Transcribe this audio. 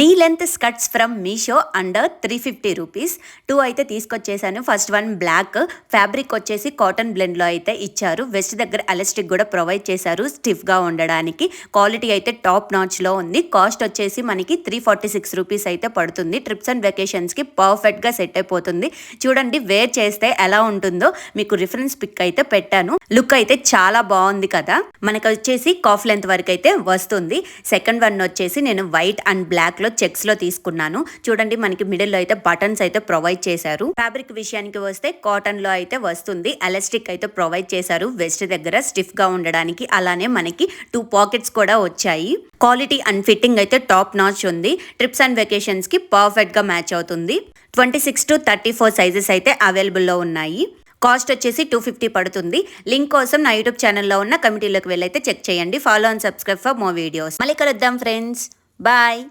Knee length skirts from Meesho under 350 rupees. 2 అయితే తీసుకొచ్చేసాను. First one black fabric వచ్చేసి cotton బ్లెండ్లో అయితే ఇచ్చారు. వెస్ట్ దగ్గర ఎలాస్టిక్ కూడా ప్రొవైడ్ చేశారు స్టిఫ్గా ఉండడానికి. క్వాలిటీ అయితే టాప్ నాచ్లో ఉంది. కాస్ట్ వచ్చేసి మనకి 346 రూపీస్ అయితే పడుతుంది. ట్రిప్స్ అండ్ వెకేషన్స్కి పర్ఫెక్ట్గా సెట్ అయిపోతుంది. చూడండి వేర్ చేస్తే ఎలా ఉంటుందో మీకు రిఫరెన్స్ పిక్ అయితే పెట్టాను. లుక్ అయితే చాలా బాగుంది కదా. మనకు వచ్చేసి కాఫ్ లెంత్ వరకు అయితే వస్తుంది. సెకండ్ వన్ వచ్చేసి నేను వైట్ అండ్ బ్లాక్ చెక్స్ లో తీసుకున్నాను. చూడండి మనకి మిడిల్ లో అయితే బటన్స్ అయితే ప్రొవైడ్ చేశారు. ఫ్యాబ్రిక్ విషయానికి వస్తే కాటన్ లో అయితే వస్తుంది. ఎలాస్టిక్ అయితే ప్రొవైడ్ చేశారు వెస్ట్ దగ్గర స్టిఫ్ గా ఉండడానికి. అలానే మనకి 2 పాకెట్స్ కూడా వచ్చాయి. క్వాలిటీ అండ్ ఫిట్టింగ్ అయితే టాప్ నాచ్ ఉంది. ట్రిప్స్ అండ్ వెకేషన్స్ కి పర్ఫెక్ట్ గా మ్యాచ్ అవుతుంది. 26 to 34 సైజెస్ అయితే అవైలబుల్ లో ఉన్నాయి. కాస్ట్ వచ్చేసి 250 పడుతుంది. లింక్ కోసం నా యూట్యూబ్ ఛానల్లో ఉన్న కమిటీలోకి వెళ్ళైతే చెక్ చేయండి. Follow and subscribe for more videos. మళ్ళీ కలుద్దాం ఫ్రెండ్స్. బాయ్.